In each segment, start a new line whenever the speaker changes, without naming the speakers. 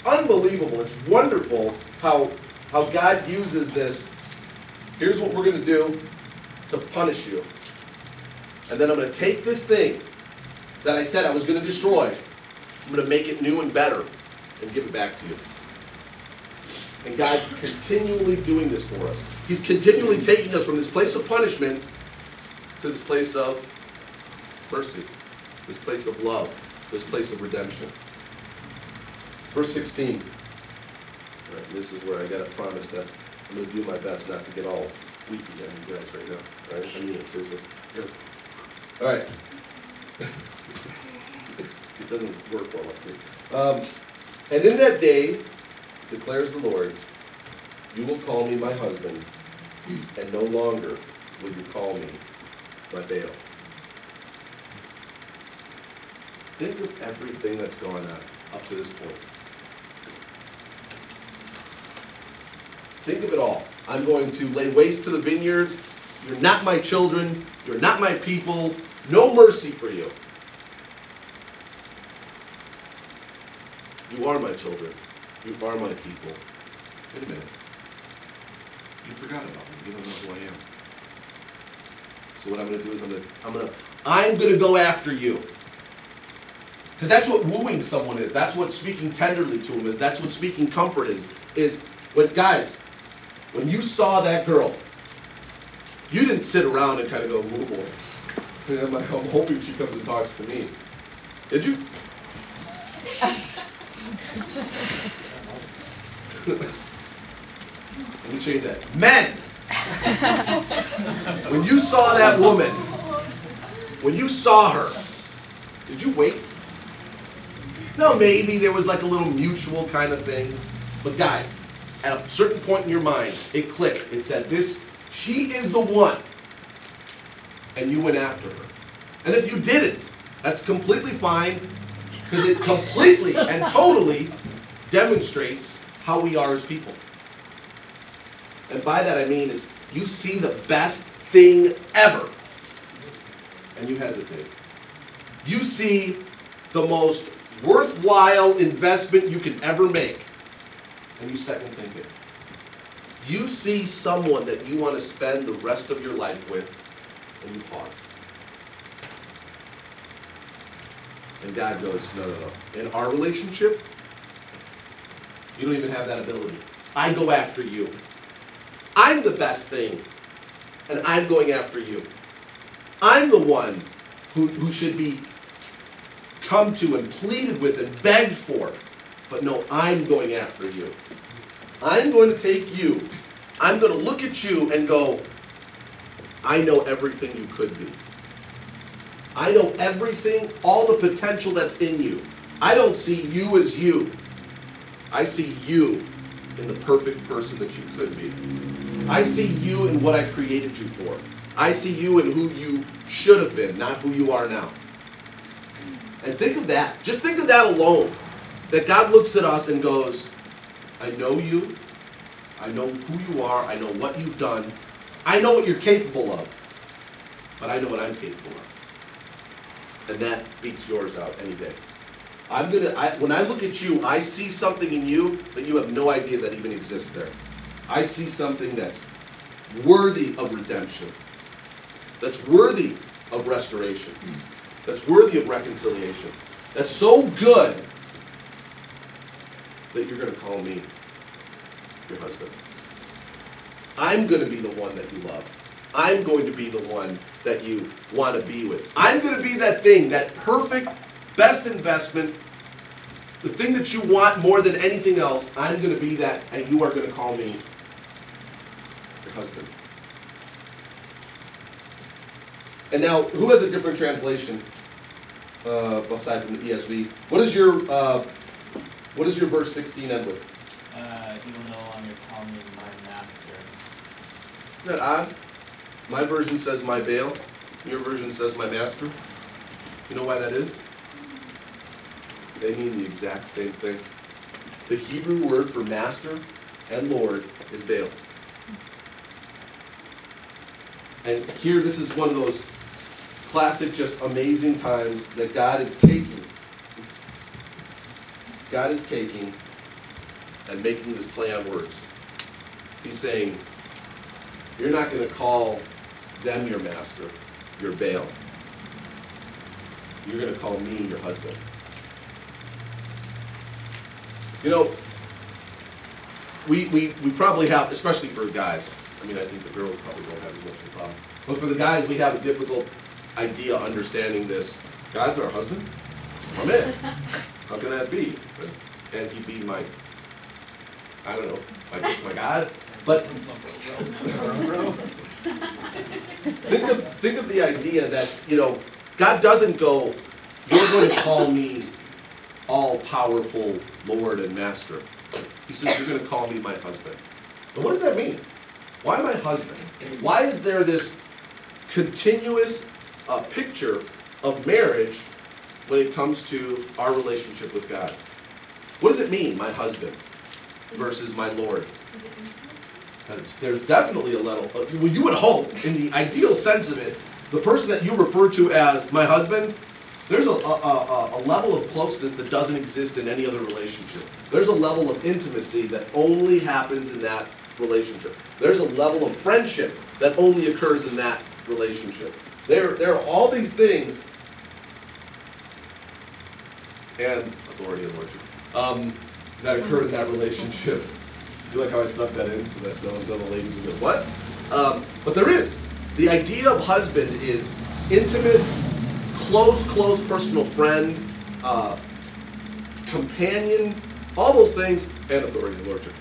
unbelievable. It's wonderful how God uses this. Here's what we're going to do to punish you. And then I'm going to take this thing that I said I was going to destroy. I'm going to make it new and better and give it back to you. And God's continually doing this for us. He's continually taking us from this place of punishment to this place of mercy, this place of love, this place of redemption. Verse 16. All right, this is where I got to promise that I'm going to do my best not to get all weak again, you guys, right now. All right, I mean it, seriously. Here. All right. It doesn't work well like me. And in that day, declares the Lord, you will call me my husband, and no longer will you call me my Baal. Think of everything that's gone on up to this point. Think of it all. I'm going to lay waste to the vineyards. You're not my children. You're not my people. No mercy for you. You are my children. You are my people. Wait a minute. You forgot about me. You don't know who I am. So what I'm going to do is I'm going to go after you. Because that's what wooing someone is. That's what speaking tenderly to him is. That's what speaking comfort is. Guys, when you saw that girl, you didn't sit around and kind of go, oh boy, I'm hoping she comes and talks to me. Did you? Let me change that. Men! When you saw that woman, when you saw her, did you wait? No, maybe there was like a little mutual kind of thing. But guys, at a certain point in your mind, it clicked. It said, she is the one. And you went after her. And if you didn't, that's completely fine, because it completely and totally demonstrates how we are as people. And by that I mean is you see the best thing ever, and you hesitate. You see the most worthwhile investment you can ever make, and you second think it. You see someone that you want to spend the rest of your life with, and you pause. And God goes, no. In our relationship, you don't even have that ability. I go after you. I'm the best thing, and I'm going after you. I'm the one who should be come to and pleaded with and begged for. But no, I'm going after you. I'm going to take you. I'm going to look at you and go, I know everything you could be. I know everything, all the potential that's in you. I don't see you as you. I see you in the perfect person that you could be. I see you in what I created you for. I see you in who you should have been, not who you are now. And think of that. Just think of that alone. That God looks at us and goes, I know you. I know who you are. I know what you've done. I know what you're capable of. But I know what I'm capable of. And that beats yours out any day. When I look at you, I see something in you that you have no idea that even exists there. I see something that's worthy of redemption. That's worthy of restoration. That's worthy of reconciliation. That's so good that you're going to call me your husband. I'm going to be the one that you love. I'm going to be the one that you want to be with. I'm going to be that thing, that perfect, best investment, the thing that you want more than anything else. I'm going to be that, and you are going to call me your husband. And now, who has a different translation aside from the ESV? What does your verse 16 end with?
You will no longer call me my master.
Isn't that odd? My version says my Baal. Your version says my master. You know why that is? They mean the exact same thing. The Hebrew word for master and Lord is Baal. And here, this is one of those classic, just amazing times that God is taking and making this play on words. He's saying, you're not going to call them your master, your Baal. You're going to call me your husband. You know, we probably have, especially for guys, I mean, I think the girls probably don't have as much of a problem, but for the guys, we have a difficult idea understanding this. God's our husband? I'm in. How can that be? Can he be my, I don't know, my God? But think of the idea that, you know, God doesn't go, you're going to call me all-powerful Lord and Master. He says, you're going to call me my husband. Now, what does that mean? Why my husband? Why is there this continuous picture of marriage when it comes to our relationship with God? What does it mean, my husband versus my Lord? There's definitely a level, well, you would hope, in the ideal sense of it, the person that you refer to as my husband, there's a level of closeness that doesn't exist in any other relationship. There's a level of intimacy that only happens in that relationship. There's a level of friendship that only occurs in that relationship. There are all these things, and authority and lordship, that occur in that relationship. You like how I snuck that in so that no the ladies will go, what? But there is. The idea of husband is intimate, close personal friend, companion, all those things, and authority and lordship.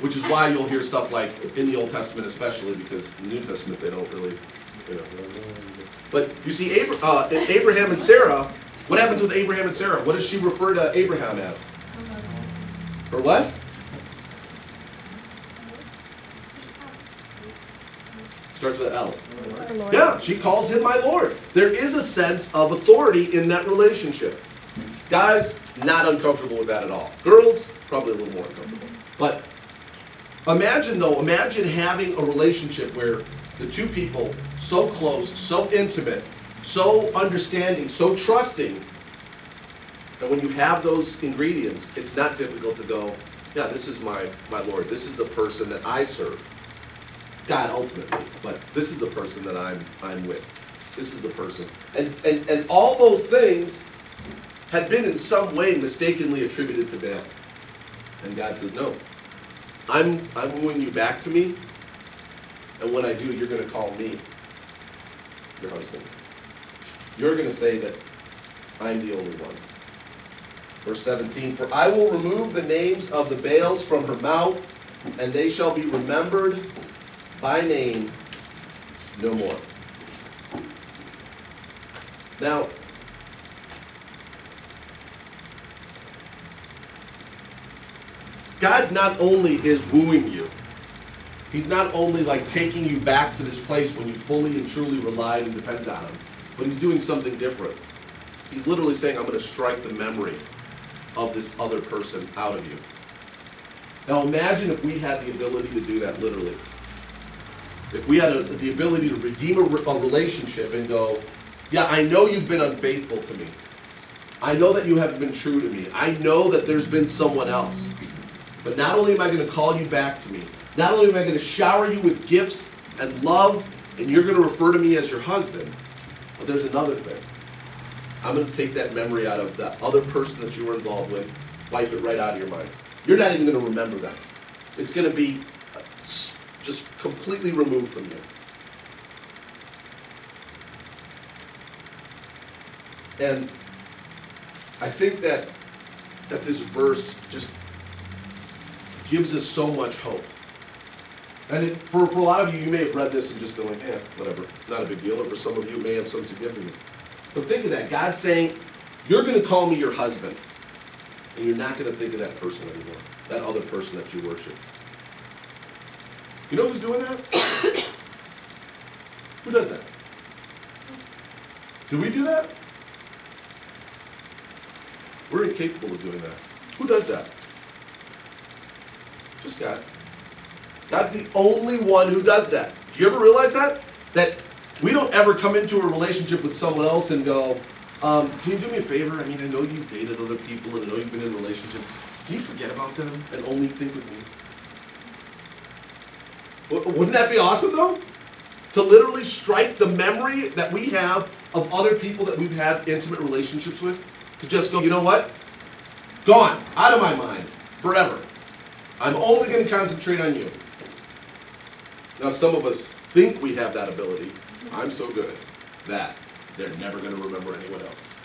Which is why you'll hear stuff like, in the Old Testament especially, because in the New Testament they don't really, you know. But you see Abraham and Sarah, what happens with Abraham and Sarah? What does she refer to Abraham as? Or what? Starts with L. Yeah, she calls him my Lord. There is a sense of authority in that relationship. Guys, not uncomfortable with that at all. Girls, probably a little more uncomfortable. But imagine having a relationship where the two people, so close, so intimate, so understanding, so trusting, that when you have those ingredients, it's not difficult to go, yeah, this is my Lord. This is the person that I serve. God ultimately, but this is the person that I'm with. This is the person. And all those things had been in some way mistakenly attributed to Baal. And God says, no. I'm wooing you back to me, and when I do, you're going to call me your husband. You're going to say that I'm the only one. Verse 17, for I will remove the names of the Baals from her mouth, and they shall be remembered by name no more. Now, God not only is wooing you, He's not only like taking you back to this place when you fully and truly relied and depended on Him, but He's doing something different. He's literally saying, I'm going to strike the memory of this other person out of you. Now imagine if we had the ability to do that literally. If we had the ability to redeem a relationship and go, yeah, I know you've been unfaithful to me. I know that you haven't been true to me. I know that there's been someone else. But not only am I going to call you back to me, not only am I going to shower you with gifts and love, and you're going to refer to me as your husband, but there's another thing. I'm going to take that memory out of that other person that you were involved with, wipe it right out of your mind. You're not even going to remember that. It's going to be just completely removed from you. And I think that this verse just gives us so much hope. And for a lot of you, you may have read this and just been like, whatever, not a big deal. Or for some of you, it may have some significance. But think of that. God's saying, you're going to call me your husband. And you're not going to think of that person anymore. That other person that you worship. You know who's doing that? Who does that? Do we do that? We're incapable of doing that. Who does that? Just God. God's the only one who does that. Do you ever realize that? That we don't ever come into a relationship with someone else and go, can you do me a favor? I mean, I know you've dated other people and I know you've been in relationships. Can you forget about them and only think with me? Wouldn't that be awesome, though? To literally strike the memory that we have of other people that we've had intimate relationships with, to just go, you know what? Gone, out of my mind, forever. I'm only going to concentrate on you. Now, some of us think we have that ability. I'm so good that they're never going to remember anyone else.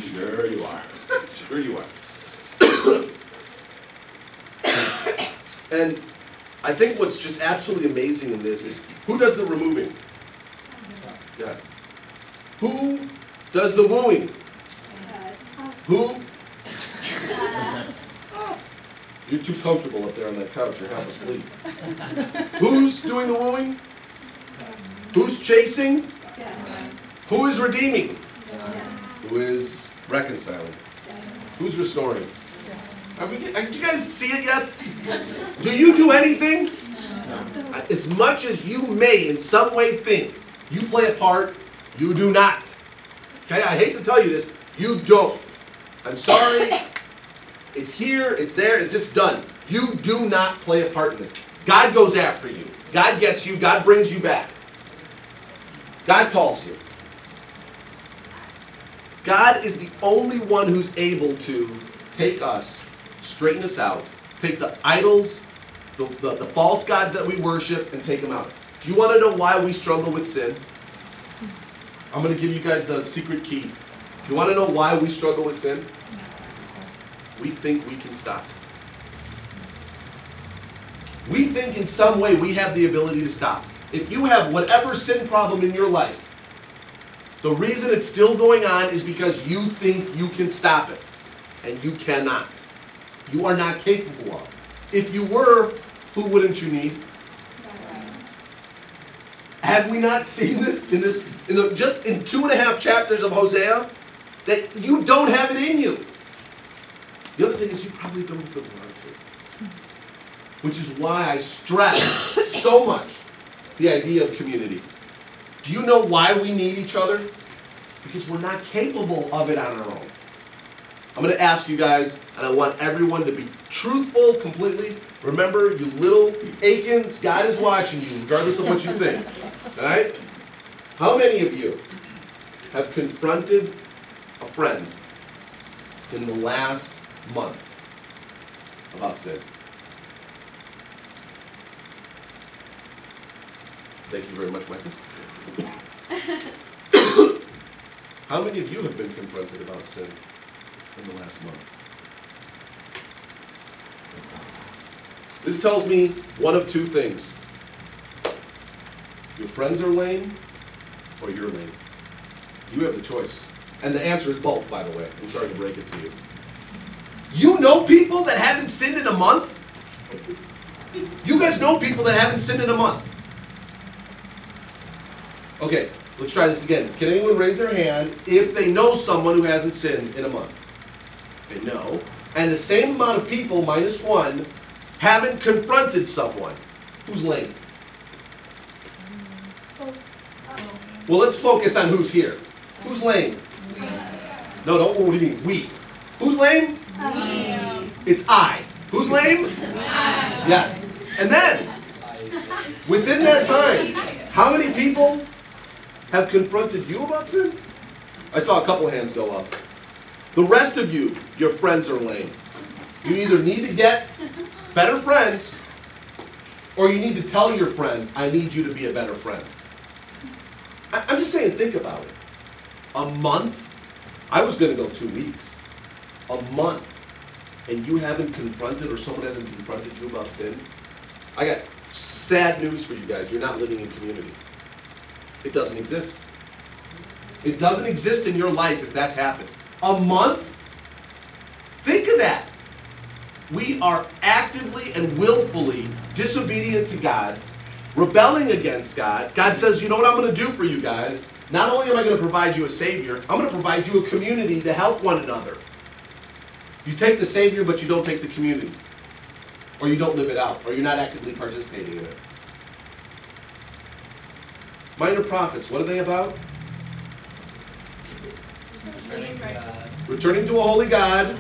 Sure you are. Sure you are. And I think what's just absolutely amazing in this is, who does the removing? God. Who does the wooing? Who? You're too comfortable up there on that couch. You're half asleep. Who's doing the wooing? Who's chasing? Who is redeeming? Who is reconciling? Who's restoring? Do you guys see it yet? Do you do anything? As much as you may in some way think you play a part, you do not. Okay, I hate to tell you this, you don't. I'm sorry. It's here, it's there, it's just done. You do not play a part in this. God goes after you. God gets you. God brings you back. God calls you. God is the only one who's able to take us, straighten us out, take the idols, the false god that we worship, and take them out. Do you want to know why we struggle with sin? I'm going to give you guys the secret key. Do you want to know why we struggle with sin? We think we can stop. We think in some way we have the ability to stop. If you have whatever sin problem in your life, the reason it's still going on is because you think you can stop it. And you cannot. You are not capable of. If you were, who wouldn't you need? Have we not seen this just in 2.5 chapters of Hosea? That you don't have it in you. The other thing is you probably don't even want to. Which is why I stress so much the idea of community. Do you know why we need each other? Because we're not capable of it on our own. I'm going to ask you guys, and I want everyone to be truthful completely. Remember, you little Achans, God is watching you, regardless of what you think. All right? How many of you have confronted a friend in the last month about sin? Thank you very much, Michael. How many of you have been confronted about sin in the last month? This tells me one of two things. Your friends are lame, or you're lame. You have the choice. And the answer is both, by the way. I'm sorry to break it to you. You know people that haven't sinned in a month? You guys know people that haven't sinned in a month? Okay, let's try this again. Can anyone raise their hand if they know someone who hasn't sinned in a month? Okay, no. And the same amount of people, minus one, haven't confronted someone who's lame. Well, let's focus on who's here. Who's lame? No, don't. What do you mean? We. Who's lame? It's I. Who's lame? Yes. And then, within that time, how many people have confronted you about sin? I saw a couple hands go up. The rest of you, your friends are lame. You either need to get better friends, or you need to tell your friends, I need you to be a better friend. I'm just saying, think about it. A month? I was going to go 2 weeks. A month, and you haven't confronted, or someone hasn't confronted you about sin? I got sad news for you guys. You're not living in community. It doesn't exist. It doesn't exist in your life if that's happened. A month? Think of that. We are actively and willfully disobedient to God, rebelling against God. God says, you know what I'm going to do for you guys? Not only am I going to provide you a Savior, I'm going to provide you a community to help one another. You take the Savior, but you don't take the community. Or you don't live it out, or you're not actively participating in it. Minor prophets, what are they about?
Returning to God.
Returning to a holy God.